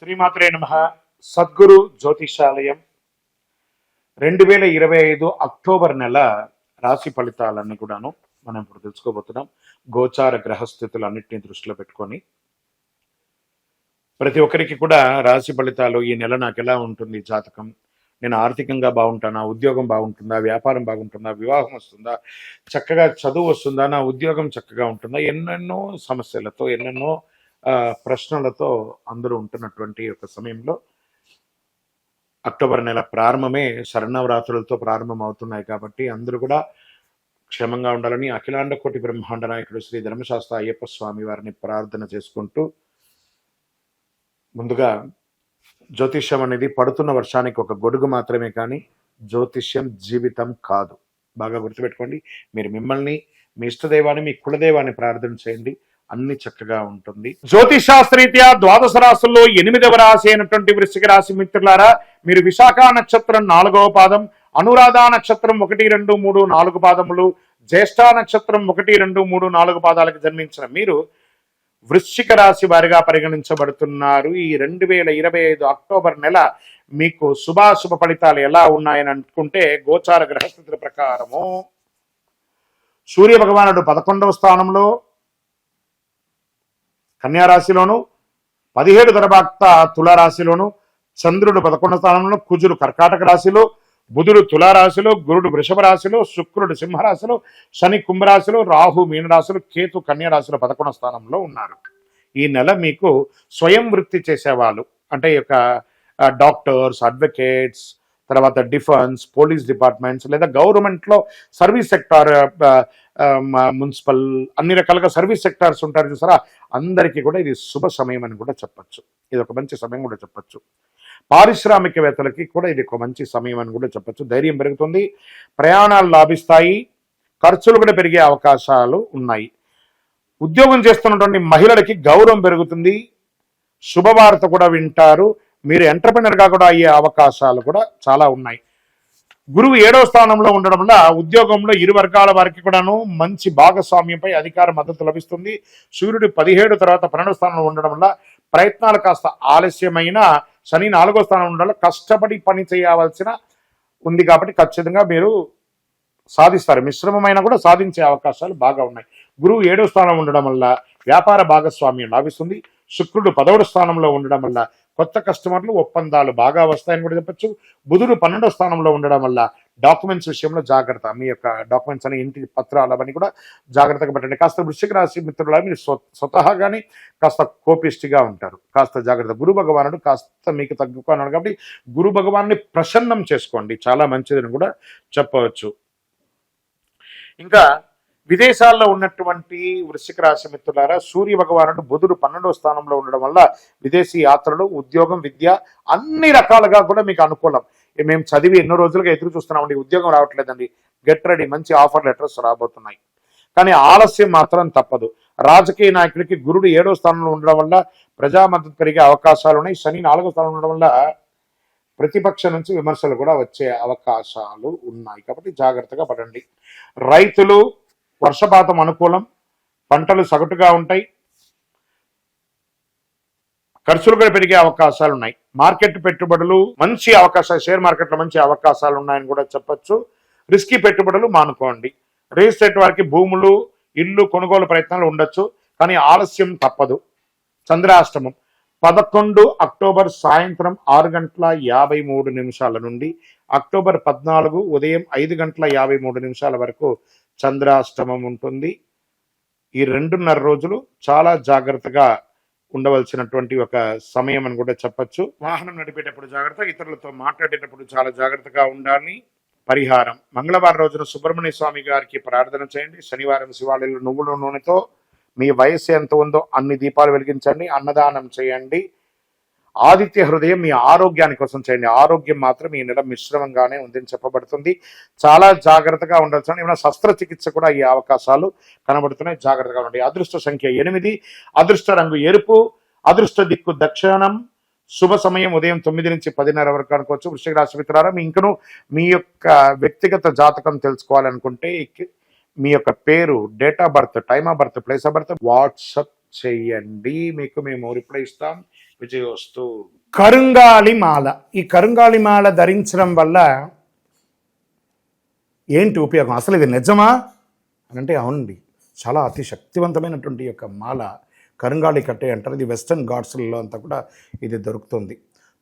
శ్రీమాత్రే నమః. సద్గురు జ్యోతిషాలయం 2025 అక్టోబర్ నెల రాశి ఫలితాలన్నీ కూడాను మనం ఇప్పుడు తెలుసుకోబోతున్నాం. గోచార గ్రహస్థితులన్నింటినీ దృష్టిలో పెట్టుకొని ప్రతి ఒక్కరికి కూడా రాశి ఫలితాలు ఈ నెల నాకు ఎలా ఉంటుంది జాతకం, నేను ఆర్థికంగా బాగుంటానా, ఉద్యోగం బాగుంటుందా, వ్యాపారం బాగుంటుందా, వివాహం వస్తుందా, చక్కగా చదువు వస్తుందా, నా ఉద్యోగం చక్కగా ఉంటుందా, ఎన్నెన్నో సమస్యలతో ఎన్నెన్నో ప్రశ్నలతో అందరూ ఉంటున్నటువంటి ఒక సమయంలో అక్టోబర్ నెల ప్రారంభమే శరన్నవరాత్రులతో ప్రారంభం అవుతున్నాయి కాబట్టి అందరూ కూడా క్షేమంగా ఉండాలని అఖిలాండ కోటి బ్రహ్మాండ నాయకుడు శ్రీ ధర్మశాస్త్ర అయ్యప్ప స్వామి వారిని ప్రార్థన చేసుకుంటూ, ముందుగా జ్యోతిష్యం అనేది పడుతున్న వర్షానికి ఒక గొడుగు మాత్రమే, కానీ జ్యోతిష్యం జీవితం కాదు. బాగా గుర్తుపెట్టుకోండి. మీరు మిమ్మల్ని, మీ ఇష్టదైవాన్ని, మీ కులదైవాన్ని ప్రార్థన చేయండి, అన్ని చక్కగా ఉంటుంది. జ్యోతిష్ శాస్త్రరీత్యా ద్వాదశ రాశుల్లో 8వ రాశి అయినటువంటి వృశ్చిక రాశి మిత్రులారా, మీరు విశాఖ నక్షత్రం 4వ పాదం, అనురాధ నక్షత్రం 1, 2, 3, 4 పాదములు, జ్యేష్ఠ నక్షత్రం 1, 2, 3, 4 పాదాలకు జన్మించిన మీరు వృశ్చిక రాశి వారిగా పరిగణించబడుతున్నారు. ఈ 2025 అక్టోబర్ నెల మీకు శుభాశుభ ఫలితాలు ఎలా ఉన్నాయని అనుకుంటే, గోచార గ్రహస్థితుల ప్రకారము సూర్య భగవానుడు 11వ స్థానంలో కన్యారాశిలోను, 17 తర్వాత తులారాశిలోను, చంద్రుడు 11వ స్థానంలో, కుజుడు కర్కాటక రాశిలో, బుధుడు తులారాశిలో, గురుడు వృషభ రాశిలో, శుక్రుడు సింహరాశిలో, శని కుంభరాశిలో, రాహు మీనరాశిలో, కేతు కన్యారాశిలో 11వ స్థానంలో ఉన్నారు. ఈ నెల మీకు స్వయం వృత్తి చేసేవాళ్ళు, అంటే ఈ యొక్క డాక్టర్స్, అడ్వకేట్స్, తర్వాత డిఫెన్స్, పోలీస్ డిపార్ట్మెంట్స్, లేదా గవర్నమెంట్లో సర్వీస్ సెక్టార్, మున్సిపల్, అన్ని రకాలుగా సర్వీస్ సెక్టార్స్ ఉంటారు చూసారా, అందరికీ కూడా ఇది శుభ సమయం అని కూడా చెప్పచ్చు. ఇది ఒక మంచి సమయం కూడా చెప్పచ్చు. పారిశ్రామికవేత్తలకి కూడా ఇది ఒక మంచి సమయం అని కూడా చెప్పచ్చు. ధైర్యం పెరుగుతుంది, ప్రయాణాలు లాభిస్తాయి, ఖర్చులు కూడా పెరిగే అవకాశాలు ఉన్నాయి. ఉద్యోగం చేస్తున్నటువంటి మహిళలకి గౌరవం పెరుగుతుంది, శుభవార్త కూడా వింటారు, మీరు ఎంటర్‌ప్రెన్యూర్‌గా కూడా అయ్యే అవకాశాలు కూడా చాలా ఉన్నాయి. గురువు 7వ స్థానంలో ఉండడం వల్ల ఉద్యోగంలో ఇరు వర్గాల వారికి కూడాను మంచి భాగస్వామ్యంపై అధికార మద్దతు లభిస్తుంది. సూర్యుడు 17 తర్వాత 12వ స్థానంలో ఉండడం వల్ల ప్రయత్నాలు కాస్త ఆలస్యమైన, శని 4వ స్థానంలో ఉండడం వల్ల కష్టపడి పని చేయవలసిన ఉంది కాబట్టి ఖచ్చితంగా మీరు సాధిస్తారు. మిశ్రమమైన కూడా సాధించే అవకాశాలు బాగా ఉన్నాయి. గురువు 7వ స్థానంలో ఉండడం వల్ల వ్యాపార భాగస్వామ్యం లాభిస్తుంది. శుక్రుడు 10వ స్థానంలో ఉండడం వల్ల కొత్త కస్టమర్లు, ఒప్పందాలు బాగా వస్తాయని కూడా చెప్పచ్చు. బుధుడు 12వ స్థానంలో ఉండడం వల్ల డాక్యుమెంట్స్ విషయంలో జాగ్రత్త, మీ యొక్క డాక్యుమెంట్స్ అని, ఇంటి పత్రాలు అవన్నీ కూడా జాగ్రత్తగా పెట్టండి. కాస్త వృశ్చిక రాశి మిత్రుల మీరు స్వతహాగానే కాస్త కోపిష్టిగా ఉంటారు, కాస్త జాగ్రత్త. గురు భగవానుడు కాస్త మీకు తగ్గుకున్నాడు కాబట్టి గురు భగవాన్ని ప్రసన్నం చేసుకోండి, చాలా మంచిదని కూడా చెప్పవచ్చు. ఇంకా విదేశాల్లో ఉన్నటువంటి వృశ్చిక రాశి మిత్రులారా, సూర్య భగవానుడు బుధుడు 12వ స్థానంలో ఉండడం వల్ల విదేశీ యాత్రలు, ఉద్యోగం, విద్య అన్ని రకాలుగా కూడా మీకు అనుకూలం. మేము చదివి ఎన్నో రోజులుగా ఎదురు చూస్తున్నామండి, ఉద్యోగం రావట్లేదండి, గెట్ రెడీ, మంచి ఆఫర్ లెటర్స్ రాబోతున్నాయి. కానీ ఆలస్యం మాత్రం తప్పదు. రాజకీయ నాయకుడికి గురుడు 7వ స్థానంలో ఉండడం వల్ల ప్రజా మద్దతు పెరిగే అవకాశాలు ఉన్నాయి. శని 4వ స్థానంలో ఉండడం వల్ల ప్రతిపక్షం నుంచి విమర్శలు కూడా వచ్చే అవకాశాలు ఉన్నాయి కాబట్టి జాగ్రత్తగా పడండి. రైతులు వర్షపాతం అనుకూలం, పంటలు సగటుగా ఉంటాయి, ఖర్చులు కూడా పెరిగే అవకాశాలు ఉన్నాయి. మార్కెట్ పెట్టుబడులు మంచి అవకాశాలు, షేర్ మార్కెట్లో మంచి అవకాశాలు ఉన్నాయని కూడా చెప్పచ్చు. రిస్కీ పెట్టుబడులు మానుకోండి. రియల్ ఎస్టేట్ వారికి భూములు, ఇల్లు కొనుగోలు ప్రయత్నాలు ఉండొచ్చు, కానీ ఆలస్యం తప్పదు. చంద్రాష్టమం 11 అక్టోబర్ సాయంత్రం 6:53 నుండి అక్టోబర్ 14 ఉదయం 5:53 వరకు చంద్రాష్టమం ఉంటుంది. ఈ 2.5 రోజులు చాలా జాగ్రత్తగా ఉండవలసినటువంటి ఒక సమయం అని కూడా చెప్పచ్చు. వాహనం నడిపేటప్పుడు జాగ్రత్త, ఇతరులతో మాట్లాడేటప్పుడు చాలా జాగ్రత్తగా ఉండాలి. పరిహారం: మంగళవారం రోజున సుబ్రహ్మణ్య స్వామి గారికి ప్రార్థన చేయండి. శనివారం శివాలయంలో నువ్వుల నూనెతో మీ వయస్సు ఎంత ఉందో అన్ని దీపాలు వెలిగించండి. అన్నదానం చేయండి. ఆదిత్య హృదయం మీ ఆరోగ్యాని కోసం చేయండి. ఆరోగ్యం మాత్రం ఈ నెల మిశ్రమంగానే ఉందని చెప్పబడుతుంది. చాలా జాగ్రత్తగా ఉండాల్సిన, ఏమైనా శస్త్రచికిత్స కూడా అయ్యే అవకాశాలు కనబడుతున్నాయి, జాగ్రత్తగా ఉండండి. అదృష్ట సంఖ్య 8, అదృష్ట రంగు ఎరుపు, అదృష్ట దిక్కు దక్షిణం, శుభ సమయం ఉదయం 9 నుంచి 10:30 వరకు అనుకోవచ్చు. వృశ్చిక రాశి మిత్రులారా, ఇంకను మీ యొక్క వ్యక్తిగత జాతకం తెలుసుకోవాలనుకుంటే మీ యొక్క పేరు, date of birth, time of birth, place of birth WhatsApp చేయండి, మీకు మేము రిప్లై ఇస్తాం. విజయోస్తు. కరుంగాళి మాల. ఈ కరుంగాళి మాల ధరించడం వల్ల ఏంటి ఉపయోగం? అసలు ఇది నిజమా అని అంటే అవునండి, చాలా అతి శక్తివంతమైనటువంటి యొక్క మాల కరుంగాళి కట్టే అంటారు. ఇది వెస్టర్న్ ఘాట్స్లలో అంతా కూడా ఇది దొరుకుతుంది.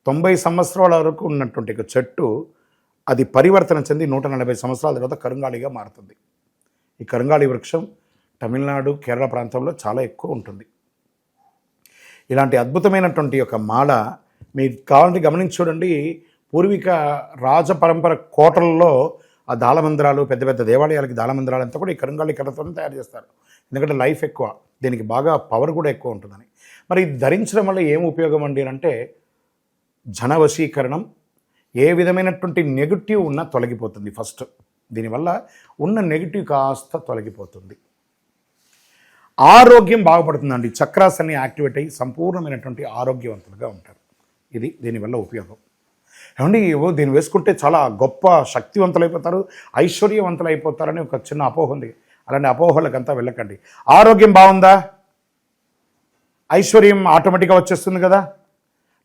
90 సంవత్సరాల వరకు ఉన్నటువంటి ఒక చెట్టు అది పరివర్తన చెంది 140 సంవత్సరాల తర్వాత కరుంగాళిగా మారుతుంది. ఈ కరుంగాళి వృక్షం తమిళనాడు, కేరళ ప్రాంతంలో చాలా ఎక్కువ ఉంటుంది. ఇలాంటి అద్భుతమైనటువంటి యొక్క మాల మీకు కావాలంటే గమనించి చూడండి. పూర్వీక రాజ పరంపర కోటలలో ఆ దాళమందిరాలు, పెద్ద పెద్ద దేవాలయాలకి దాళమందిరాలు అంతా కూడా ఈ కరుంగాళి కర్రతో తయారు చేస్తారు. ఎందుకంటే లైఫ్ ఎక్కువ, దీనికి బాగా పవర్ కూడా ఎక్కువ ఉంటుందని. మరి ఇది ధరించడం వల్ల ఏం ఉపయోగం అండి అంటే జనవశీకరణం, ఏ విధమైనటువంటి నెగిటివ్ ఉన్నా తొలగిపోతుంది. ఫస్ట్ దీనివల్ల ఉన్న నెగిటివ్ కాస్త తొలగిపోతుంది. ఆరోగ్యం బాగుపడుతుందండి. చక్రాస్ అన్ని యాక్టివేట్ అయ్యి సంపూర్ణమైనటువంటి ఆరోగ్యవంతులుగా ఉంటారు. ఇది దీనివల్ల ఉపయోగం. ఏమండి దీన్ని వేసుకుంటే చాలా గొప్ప శక్తివంతులు అయిపోతారు, ఐశ్వర్యవంతులు అయిపోతారని ఒక చిన్న అపోహ ఉంది. అలాంటి అపోహలకంతా వెళ్ళకండి. ఆరోగ్యం బాగుందా, ఐశ్వర్యం ఆటోమేటిక్గా వచ్చేస్తుంది కదా.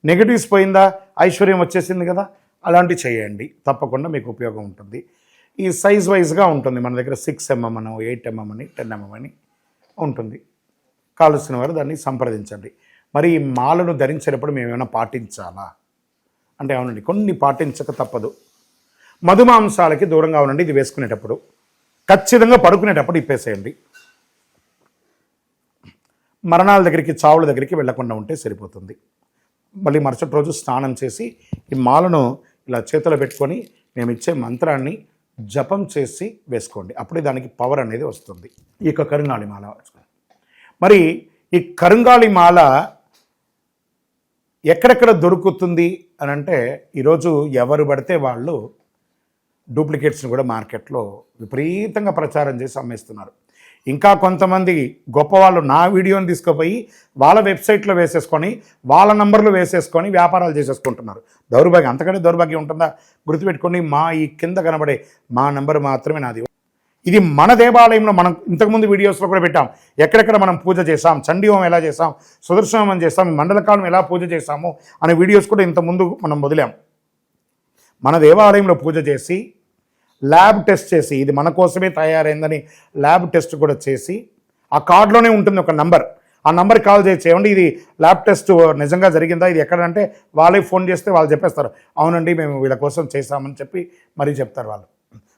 నెగిటివ్స్ పోయిందా, ఐశ్వర్యం వచ్చేసింది కదా. అలాంటివి చేయండి, తప్పకుండా మీకు ఉపయోగం ఉంటుంది. ఈ సైజ్ వైజ్గా ఉంటుంది. మన దగ్గర 6 mm అని, 8 mm అని, 10 mm అని ఉంటుంది. కావలసిన వారు దాన్ని సంప్రదించండి. మరి ఈ మాలను ధరించేటప్పుడు మేము ఏమైనా పాటించాలా అంటే అవునండి, కొన్ని పాటించక తప్పదు. మధుమాంసాలకి దూరంగా ఉండండి. ఇది వేసుకునేటప్పుడు ఖచ్చితంగా పడుకునేటప్పుడు ఇప్పేసేయండి. మరణాల దగ్గరికి, చావుల దగ్గరికి వెళ్లకుండా ఉంటే సరిపోతుంది. మళ్ళీ మరుసటి రోజు స్నానం చేసి ఈ మాలను ఇలా చేతిలో పెట్టుకొని మేము ఇచ్చే మంత్రాన్ని జపం చేసి వేసుకోండి. అప్పుడే దానికి పవర్ అనేది వస్తుంది. ఈ యొక్క కరుంగాళి మాల. మరి ఈ కరుంగాళి మాల ఎక్కడెక్కడ దొరుకుతుంది అని అంటే ఈరోజు ఎవరు పడితే వాళ్ళు డూప్లికేట్స్ని కూడా మార్కెట్లో విపరీతంగా ప్రచారం చేసి అమ్మేస్తున్నారు. ఇంకా కొంతమంది గొప్పవాళ్ళు నా వీడియోని తీసుకుపోయి వాళ్ళ వెబ్సైట్లో వేసేసుకొని వాళ్ళ నంబర్లు వేసేసుకొని వ్యాపారాలు చేసేసుకుంటున్నారు. దౌర్భాగ్యం, అంతకంటే దౌర్భాగ్యం ఉంటుందా? గుర్తుపెట్టుకొని మా ఈ కింద కనబడే మా నంబర్ మాత్రమే నాది. ఇది మన దేవాలయంలో మనం ఇంతకుముందు వీడియోస్లో కూడా పెట్టాం. ఎక్కడెక్కడ మనం పూజ చేసాం, చండీహోమం ఎలా చేసాం, సుదర్శనం చేసాం, మండలకాలం ఎలా పూజ చేసాము అనే వీడియోస్ కూడా ఇంతకుముందు మనం వదిలాం. మన దేవాలయంలో పూజ చేసి ల్యాబ్ టెస్ట్ చేసి ఇది మన కోసమే తయారైందని ల్యాబ్ టెస్ట్ కూడా చేసి ఆ కార్డులోనే ఉంటుంది ఒక నంబర్. ఆ నంబర్కి కాల్ చేయండి. ఇది ల్యాబ్ టెస్ట్ నిజంగా జరిగిందా, ఇది ఎక్కడంటే వాళ్ళే ఫోన్ చేస్తే వాళ్ళు చెప్పేస్తారు, అవునండి మేము వీళ్ళ కోసం చేశామని చెప్పి మరీ చెప్తారు వాళ్ళు.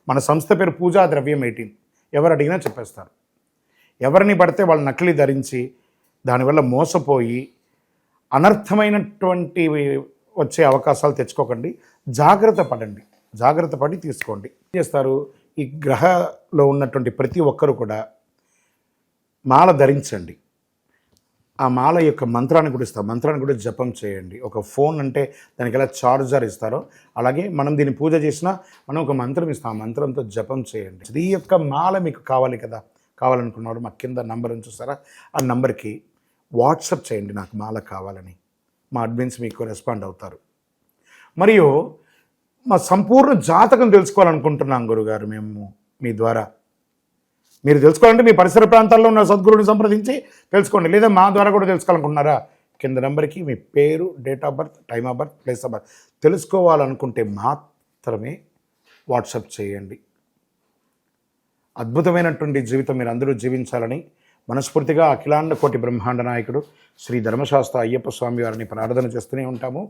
మన సంస్థ పేరు పూజా ద్రవ్యం 18. ఎవరు అడిగినా చెప్పేస్తారు. ఎవరిని పడితే వాళ్ళు నకిలీ ధరించి దానివల్ల మోసపోయి అనర్థమైనటువంటి వచ్చే అవకాశాలు తెచ్చుకోకండి. జాగ్రత్త పడండి, జాగ్రత్త పడి తీసుకోండి. ఏం చేస్తారు, ఈ గ్రహలో ఉన్నటువంటి ప్రతి ఒక్కరు కూడా మాల ధరించండి. ఆ మాల యొక్క మంత్రాన్ని కూడా ఇస్తారు. మంత్రాన్ని కూడా జపం చేయండి. ఒక ఫోన్ అంటే దానికి ఎలా చార్జర్ ఇస్తారో అలాగే మనం దీన్ని పూజ చేసినా మనం ఒక మంత్రం ఇస్తాం. ఆ మంత్రంతో జపం చేయండి. ఈ యొక్క మాల మీకు కావాలి కదా, కావాలనుకున్నవాడు మా కింద నంబర్ చూస్తారా, ఆ నంబర్కి వాట్సాప్ చేయండి నాకు మాల కావాలని. మా అడ్మిన్స్ మీకు రెస్పాండ్ అవుతారు. మరియు మా సంపూర్ణ జాతకం తెలుసుకోవాలనుకుంటున్నాం గురుగారు మేము మీ ద్వారా. మీరు తెలుసుకోవాలంటే మీ పరిసర ప్రాంతాల్లో ఉన్న సద్గురుని సంప్రదించి తెలుసుకోండి. లేదా మా ద్వారా కూడా తెలుసుకోవాలనుకుంటున్నారా, కింద నెంబర్కి మీ పేరు, date of birth, time of birth, place of birth తెలుసుకోవాలనుకుంటే మాత్రమే వాట్సాప్ చేయండి. అద్భుతమైనటువంటి జీవితం మీరు అందరూ జీవించాలని మనస్ఫూర్తిగా అఖిలాండ కోటి బ్రహ్మాండ నాయకుడు శ్రీ ధర్మశాస్త్ర అయ్యప్ప స్వామి వారిని ప్రార్థన చేస్తూనే ఉంటాము.